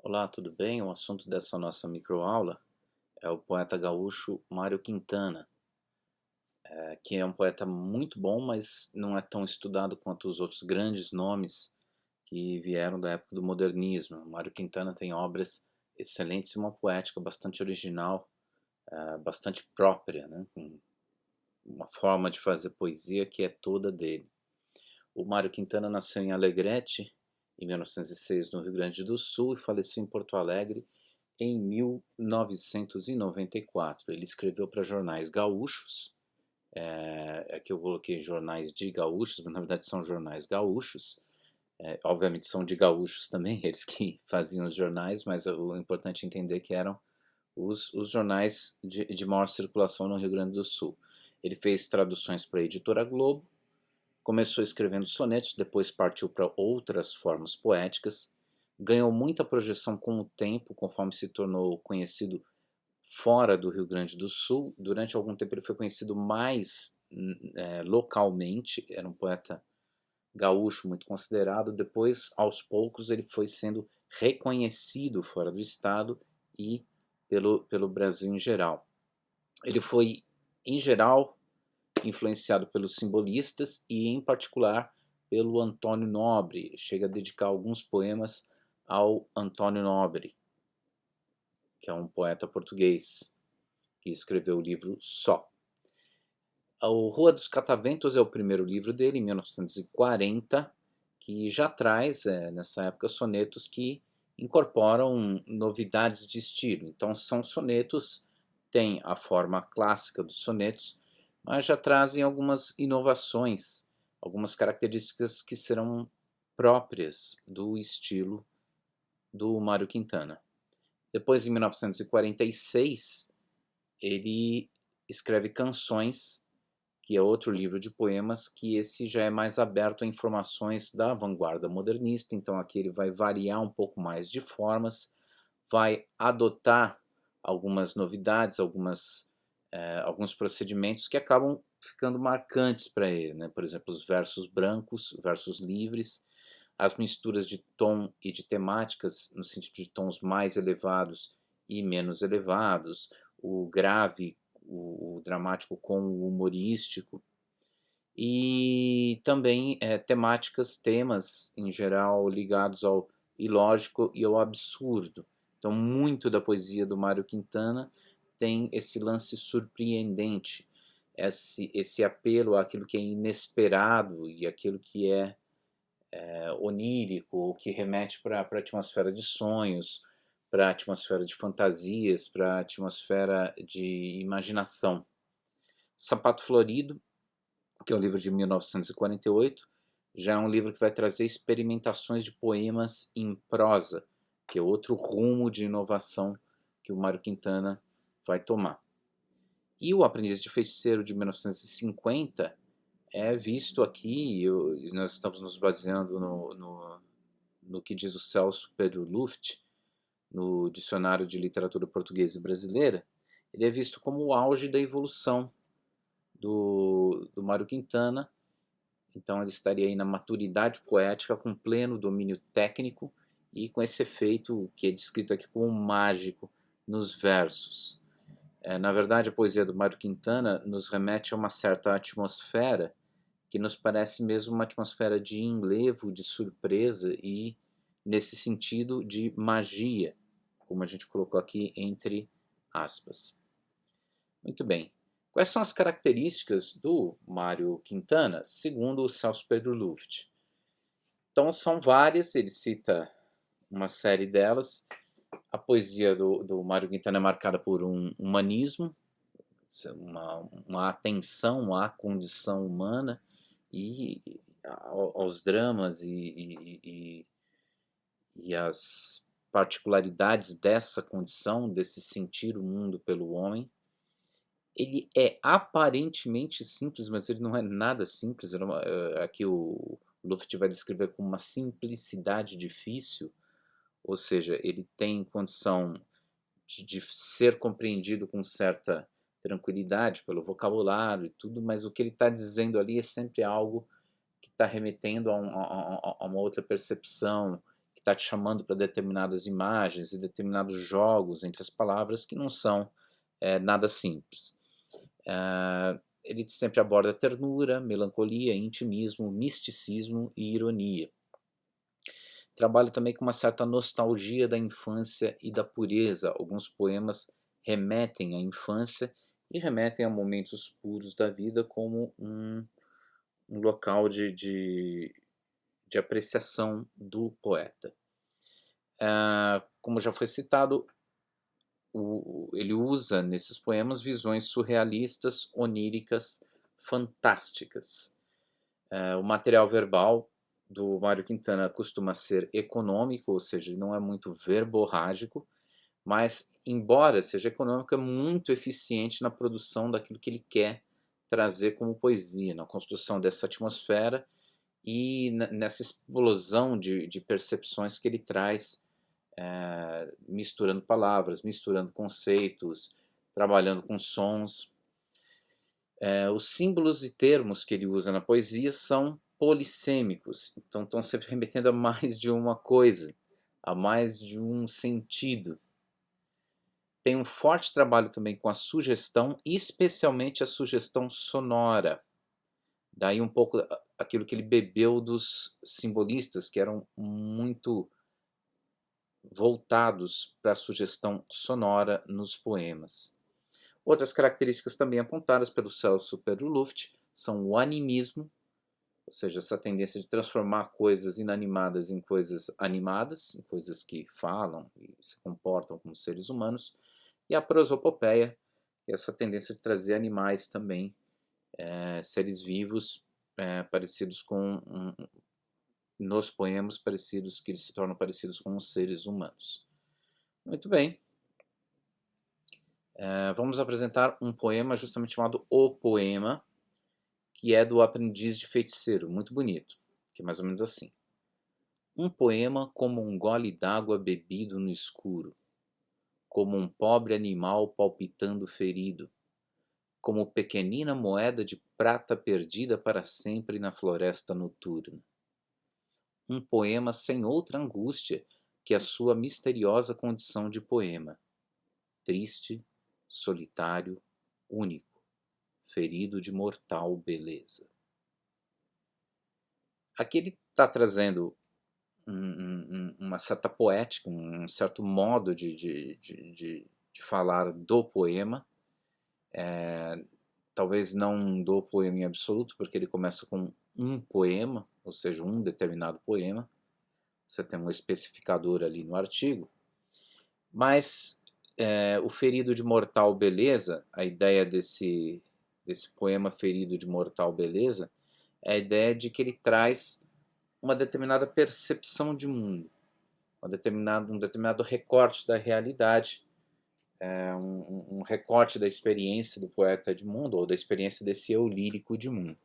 Olá, tudo bem? O assunto dessa nossa microaula é o poeta gaúcho Mário Quintana, que é um poeta muito bom, mas não é tão estudado quanto os outros grandes nomes que vieram da época do modernismo. Mário Quintana tem obras excelentes e uma poética bastante original, bastante própria, né? Com uma forma de fazer poesia que é toda dele. O Mário Quintana nasceu em Alegrete, em 1906, no Rio Grande do Sul, e faleceu em Porto Alegre em 1994. Ele escreveu para jornais gaúchos, aqui eu coloquei jornais de gaúchos, mas na verdade são jornais gaúchos, obviamente são de gaúchos também, eles que faziam os jornais, mas o importante é entender que eram os jornais de maior circulação no Rio Grande do Sul. Ele fez traduções para a Editora Globo. Começou escrevendo sonetos, depois partiu para outras formas poéticas, ganhou muita projeção com o tempo, conforme se tornou conhecido fora do Rio Grande do Sul. Durante algum tempo ele foi conhecido mais localmente, era um poeta gaúcho muito considerado. Depois, aos poucos, ele foi sendo reconhecido fora do estado e pelo Brasil em geral. Ele foi, em geral, influenciado pelos simbolistas e, em particular, pelo Antônio Nobre. Chega a dedicar alguns poemas ao Antônio Nobre, que é um poeta português que escreveu o livro Só. O Rua dos Cataventos é o primeiro livro dele, em 1940, que já traz, nessa época, sonetos que incorporam novidades de estilo. Então, são sonetos, têm a forma clássica dos sonetos, mas já trazem algumas inovações, algumas características que serão próprias do estilo do Mário Quintana. Depois, em 1946, ele escreve Canções, que é outro livro de poemas, que esse já é mais aberto a informações da vanguarda modernista. Então aqui ele vai variar um pouco mais de formas, vai adotar algumas novidades, alguns procedimentos que acabam ficando marcantes para ele, né? Por exemplo, os versos brancos, versos livres, as misturas de tom e de temáticas, no sentido de tons mais elevados e menos elevados, o grave, o dramático com o humorístico, e também temas em geral ligados ao ilógico e ao absurdo. Então, muito da poesia do Mário Quintana tem esse lance surpreendente, esse apelo àquilo que é inesperado e aquilo que é onírico, que remete para a atmosfera de sonhos, para a atmosfera de fantasias, para a atmosfera de imaginação. Sapato Florido, que é um livro de 1948, já é um livro que vai trazer experimentações de poemas em prosa, que é outro rumo de inovação que o Mário Quintana vai tomar. E o Aprendiz de Feiticeiro, de 1950, é visto aqui, nós estamos nos baseando no que diz o Celso Pedro Luft, no Dicionário de Literatura Portuguesa e Brasileira. Ele é visto como o auge da evolução do Mário Quintana. Então ele estaria aí na maturidade poética, com pleno domínio técnico e com esse efeito que é descrito aqui como mágico nos versos. Na verdade, a poesia do Mário Quintana nos remete a uma certa atmosfera que nos parece mesmo uma atmosfera de enlevo, de surpresa e, nesse sentido, de magia, como a gente colocou aqui entre aspas. Muito bem. Quais são as características do Mário Quintana, segundo o Celso Pedro Luft? Então, são várias, ele cita uma série delas. A poesia do Mário Quintana é marcada por um humanismo, uma atenção à condição humana e aos dramas e às particularidades dessa condição, desse sentir o mundo pelo homem. Ele é aparentemente simples, mas ele não é nada simples. Aqui o Luft vai descrever como uma simplicidade difícil, ou seja, ele tem condição de ser compreendido com certa tranquilidade pelo vocabulário e tudo, mas o que ele está dizendo ali é sempre algo que está remetendo a uma outra percepção, que está te chamando para determinadas imagens e determinados jogos entre as palavras que não são nada simples. Ele sempre aborda ternura, melancolia, intimismo, misticismo e ironia. Trabalha também com uma certa nostalgia da infância e da pureza. Alguns poemas remetem à infância e remetem a momentos puros da vida como um local de apreciação do poeta. Como já foi citado, ele usa nesses poemas visões surrealistas, oníricas, fantásticas. O material verbal do Mário Quintana costuma ser econômico, ou seja, não é muito verborrágico, mas, embora seja econômico, é muito eficiente na produção daquilo que ele quer trazer como poesia, na construção dessa atmosfera e nessa explosão de percepções que ele traz, misturando palavras, misturando conceitos, trabalhando com sons. Os símbolos e termos que ele usa na poesia são polissêmicos, então estão sempre remetendo a mais de uma coisa, a mais de um sentido. Tem um forte trabalho também com a sugestão, especialmente a sugestão sonora. Daí um pouco aquilo que ele bebeu dos simbolistas, que eram muito voltados para a sugestão sonora nos poemas. Outras características também apontadas pelo Celso Perluft são o animismo, ou seja, essa tendência de transformar coisas inanimadas em coisas animadas, em coisas que falam e se comportam como seres humanos, e a prosopopeia, que é essa tendência de trazer animais também, seres vivos, parecidos com nos poemas parecidos, que eles se tornam parecidos com os seres humanos. Muito bem. Vamos apresentar um poema justamente chamado O Poema, que é do Aprendiz de Feiticeiro, muito bonito, que é mais ou menos assim. Um poema como um gole d'água bebido no escuro, como um pobre animal palpitando ferido, como pequenina moeda de prata perdida para sempre na floresta noturna. Um poema sem outra angústia que a sua misteriosa condição de poema, triste, solitário, único, ferido de mortal beleza. Aqui ele está trazendo uma certa poética, um certo modo de falar do poema, talvez não do poema em absoluto, porque ele começa com um poema, ou seja, um determinado poema, você tem um especificador ali no artigo, mas o ferido de mortal beleza, a ideia desse poema ferido de mortal beleza, é a ideia de que ele traz uma determinada percepção de mundo, um determinado recorte da realidade, um recorte da experiência do poeta de mundo, ou da experiência desse eu lírico de mundo.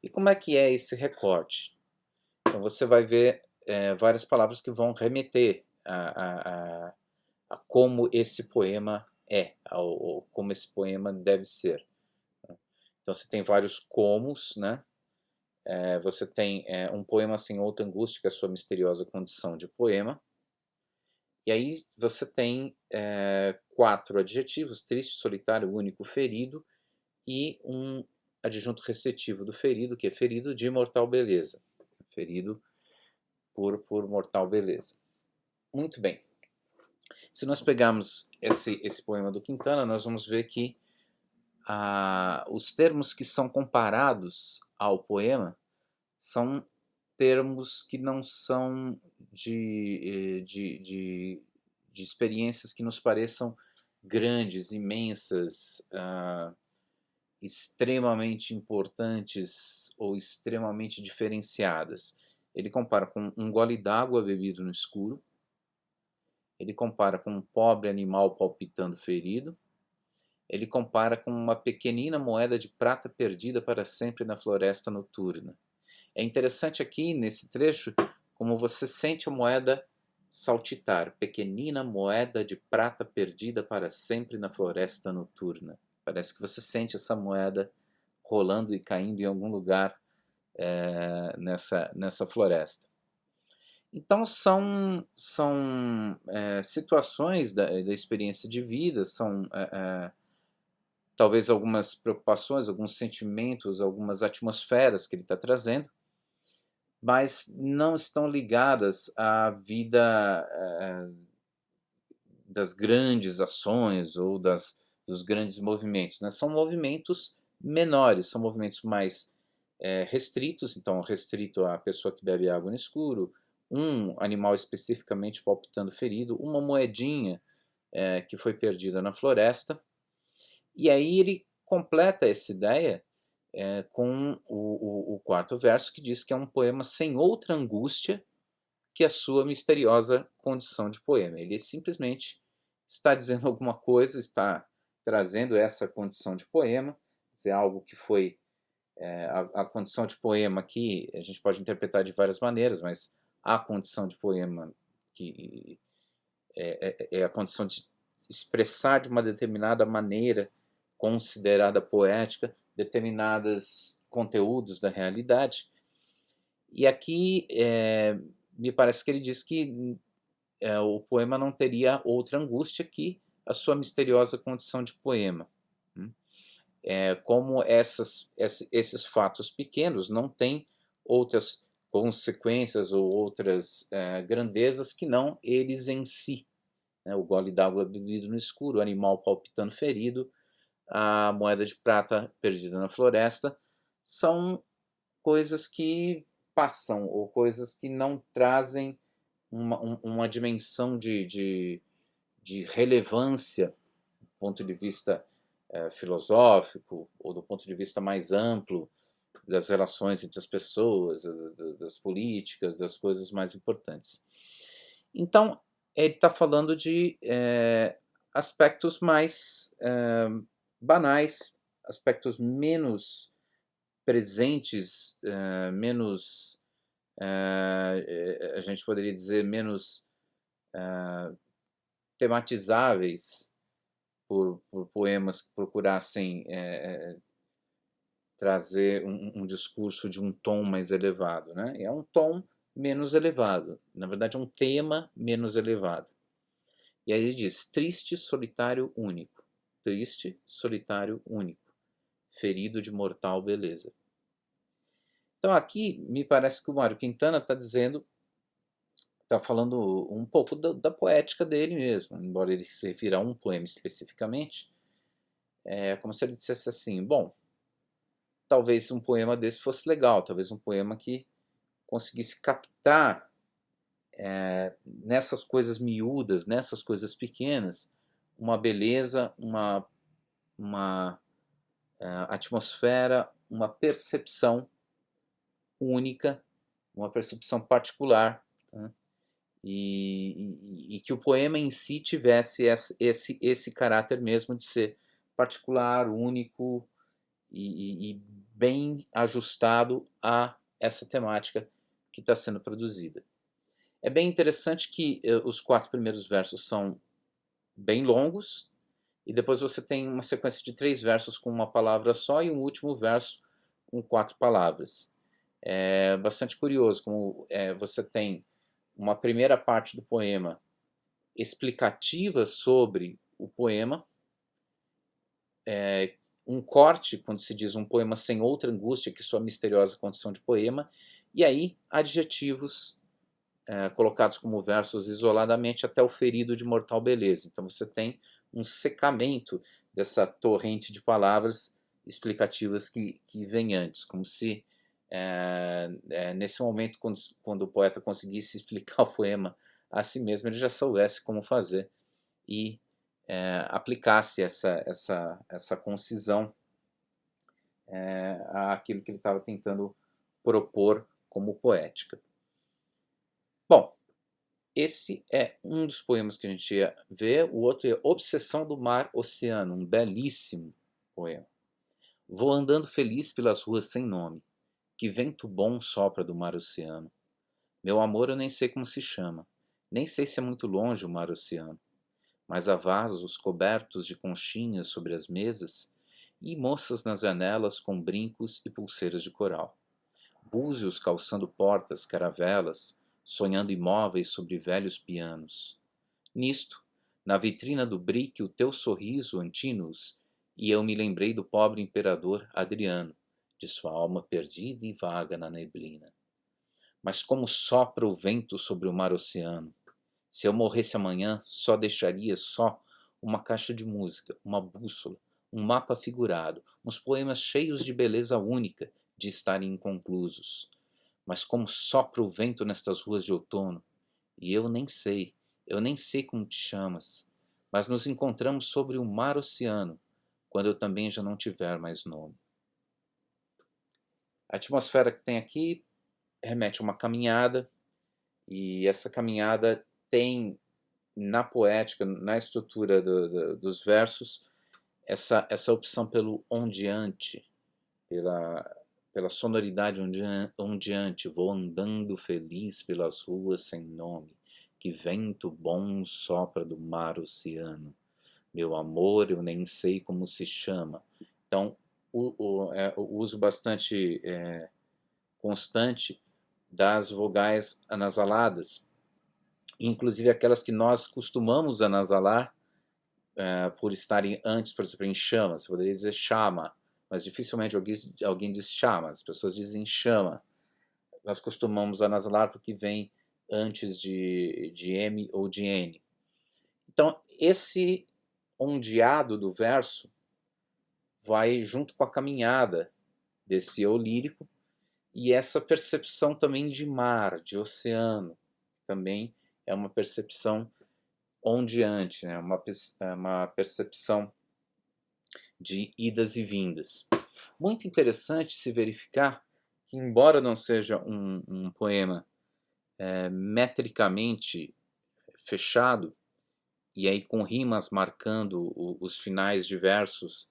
E como é que é esse recorte? Então você vai ver várias palavras que vão remeter a como esse poema é, como esse poema deve ser. Então você tem vários comos, né? Você tem um poema sem outra angústia, que é a sua misteriosa condição de poema. E aí você tem 4 adjetivos: triste, solitário, único, ferido, e um adjunto recetivo do ferido, que é ferido de mortal beleza. Ferido por mortal beleza. Muito bem. Se nós pegarmos esse poema do Quintana, nós vamos ver que os termos que são comparados ao poema são termos que não são de experiências que nos pareçam grandes, imensas, extremamente importantes ou extremamente diferenciadas. Ele compara com um gole d'água bebido no escuro, ele compara com um pobre animal palpitando ferido, ele compara com uma pequenina moeda de prata perdida para sempre na floresta noturna. É interessante aqui, nesse trecho, como você sente a moeda saltitar. Pequenina moeda de prata perdida para sempre na floresta noturna. Parece que você sente essa moeda rolando e caindo em algum lugar nessa floresta. Então são situações da experiência de vida, são talvez algumas preocupações, alguns sentimentos, algumas atmosferas que ele está trazendo, mas não estão ligadas à vida das grandes ações ou dos grandes movimentos, né? São movimentos menores, são movimentos mais restritos, então restrito à pessoa que bebe água no escuro, um animal especificamente palpitando ferido, uma moedinha que foi perdida na floresta, e aí ele completa essa ideia com o quarto verso, que diz que é um poema sem outra angústia que a sua misteriosa condição de poema. Ele simplesmente está dizendo alguma coisa, está trazendo essa condição de poema, é algo que foi a condição de poema aqui, a gente pode interpretar de várias maneiras, mas a condição de poema que é a condição de expressar de uma determinada maneira considerada poética determinados conteúdos da realidade. E aqui me parece que ele diz que o poema não teria outra angústia que a sua misteriosa condição de poema. Como esses fatos pequenos não têm outras consequências ou outras grandezas que não eles em si. Né? O gole d'água bebido no escuro, o animal palpitando ferido, a moeda de prata perdida na floresta, são coisas que passam ou coisas que não trazem uma dimensão de relevância do ponto de vista filosófico ou do ponto de vista mais amplo das relações entre as pessoas, das políticas, das coisas mais importantes. Então, ele está falando de aspectos mais banais, aspectos menos presentes, menos, a gente poderia dizer, menos tematizáveis por poemas que procurassem trazer um discurso de um tom mais elevado. Né? É um tom menos elevado, na verdade é um tema menos elevado. E aí ele diz, triste, solitário, único. Triste, solitário, único. Ferido de mortal beleza. Então aqui me parece que o Mário Quintana está dizendo, está falando um pouco da poética dele mesmo, embora ele se refira a um poema especificamente, como se ele dissesse assim, bom, talvez um poema desse fosse legal, talvez um poema que conseguisse captar nessas coisas miúdas, nessas coisas pequenas, uma beleza, uma atmosfera, uma percepção única, uma percepção particular, né? E que o poema em si tivesse esse caráter mesmo de ser particular, único e bem ajustado a essa temática que está sendo produzida. É bem interessante que os 4 primeiros versos são bem longos, e depois você tem uma sequência de 3 versos com uma palavra só e um último verso com 4 palavras. É bastante curioso como você tem uma primeira parte do poema explicativa sobre o poema, um corte, quando se diz um poema sem outra angústia que sua misteriosa condição de poema, e aí adjetivos colocados como versos isoladamente até o ferido de mortal beleza. Então você tem um secamento dessa torrente de palavras explicativas que vem antes, como se nesse momento, quando o poeta conseguisse explicar o poema a si mesmo, ele já soubesse como fazer e aplicasse essa concisão àquilo que ele estava tentando propor como poética. Bom, esse é um dos poemas que a gente ia ver, o outro é Obsessão do Mar Oceano, um belíssimo poema. Vou andando feliz pelas ruas sem nome, que vento bom sopra do mar oceano. Meu amor eu nem sei como se chama, nem sei se é muito longe o mar oceano, mas há vasos cobertos de conchinhas sobre as mesas e moças nas janelas com brincos e pulseiras de coral. Búzios calçando portas, caravelas, sonhando imóveis sobre velhos pianos. Nisto, na vitrina do brick, o teu sorriso, Antinous, e eu me lembrei do pobre imperador Adriano, de sua alma perdida e vaga na neblina. Mas como sopra o vento sobre o mar oceano, se eu morresse amanhã, só deixaria uma caixa de música, uma bússola, um mapa figurado, uns poemas cheios de beleza única de estarem inconclusos. Mas como sopra o vento nestas ruas de outono, e eu nem sei como te chamas, mas nos encontramos sobre o mar oceano, quando eu também já não tiver mais nome. A atmosfera que tem aqui remete a uma caminhada, e essa caminhada tem na poética, na estrutura dos versos, essa opção pelo ondeante, pela sonoridade ondeante. Vou andando feliz pelas ruas sem nome, que vento bom sopra do mar oceano. Meu amor, eu nem sei como se chama. Então, o uso bastante constante das vogais anasaladas, inclusive aquelas que nós costumamos anasalar por estarem antes, por exemplo, em chama. Você poderia dizer chama, mas dificilmente alguém diz chama, as pessoas dizem chama. Nós costumamos anasalar porque vem antes de M ou de N. Então, esse ondeado do verso vai junto com a caminhada desse eu lírico, e essa percepção também de mar, de oceano, também é uma percepção ondeante, né? Uma percepção de idas e vindas. Muito interessante se verificar que, embora não seja um poema metricamente fechado, e aí com rimas marcando os finais de versos,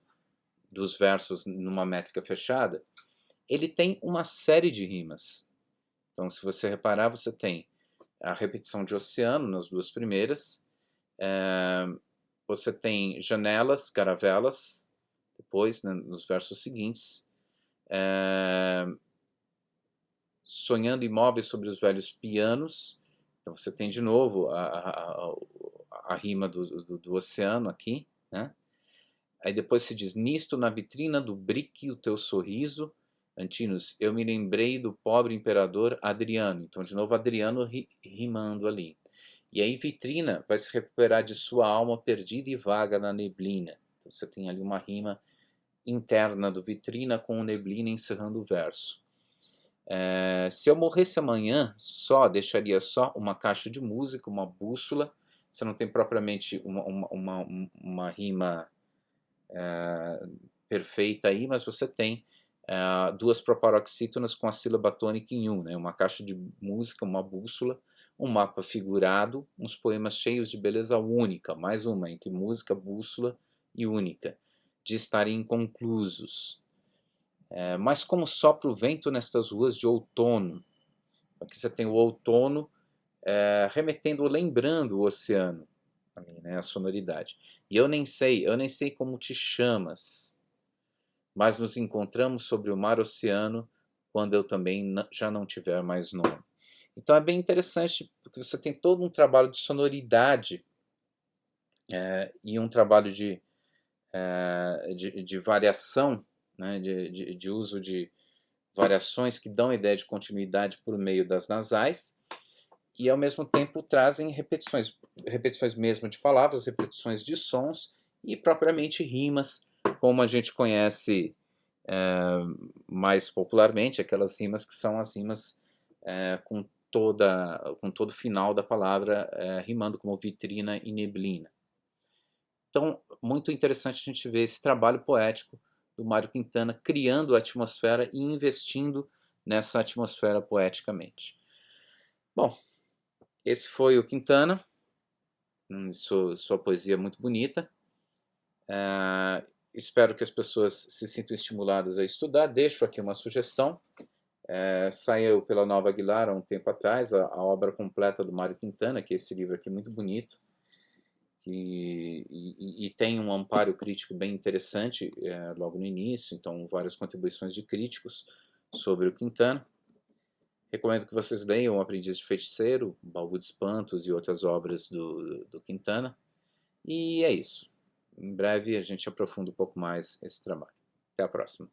dos versos numa métrica fechada, ele tem uma série de rimas. Então, se você reparar, você tem a repetição de oceano nas duas primeiras, você tem janelas, caravelas, depois, né, nos versos seguintes, sonhando imóveis sobre os velhos pianos. Então você tem de novo a rima do oceano aqui, né? Aí depois se diz, nisto na vitrina do brick o teu sorriso, Antinous, eu me lembrei do pobre imperador Adriano. Então de novo Adriano rimando ali. E aí vitrina vai se recuperar de sua alma perdida e vaga na neblina. Então você tem ali uma rima interna do vitrina com neblina encerrando o verso. Se eu morresse amanhã, deixaria só uma caixa de música, uma bússola. Você não tem propriamente uma rima perfeita aí, mas você tem duas proparoxítonas com a sílaba tônica em um, né? Uma caixa de música, uma bússola, um mapa figurado, uns poemas cheios de beleza única, mais uma, entre música, bússola e única, de estarem inconclusos. Mas como sopra o vento nestas ruas de outono. Aqui você tem o outono remetendo, lembrando o oceano, né, a sonoridade. E eu nem sei como te chamas, mas nos encontramos sobre o mar oceano quando eu também já não tiver mais nome. Então é bem interessante, porque você tem todo um trabalho de sonoridade e um trabalho de variação, né, de uso de variações que dão a ideia de continuidade por meio das nasais, e ao mesmo tempo trazem repetições mesmo de palavras, repetições de sons e propriamente rimas, como a gente conhece mais popularmente, aquelas rimas que são as rimas com todo o final da palavra rimando como vitrina e neblina. Então, muito interessante a gente ver esse trabalho poético do Mário Quintana criando a atmosfera e investindo nessa atmosfera poeticamente. Bom, esse foi o Quintana, sua poesia muito bonita. Espero que as pessoas se sintam estimuladas a estudar. Deixo aqui uma sugestão. Saiu pela Nova Aguilar há um tempo atrás a obra completa do Mário Quintana, que é esse livro aqui muito bonito, e tem um amparo crítico bem interessante logo no início, então várias contribuições de críticos sobre o Quintana. Recomendo que vocês leiam O Aprendiz de Feiticeiro, Baú de Espantos e outras obras do Quintana. E é isso. Em breve a gente aprofunda um pouco mais esse trabalho. Até a próxima.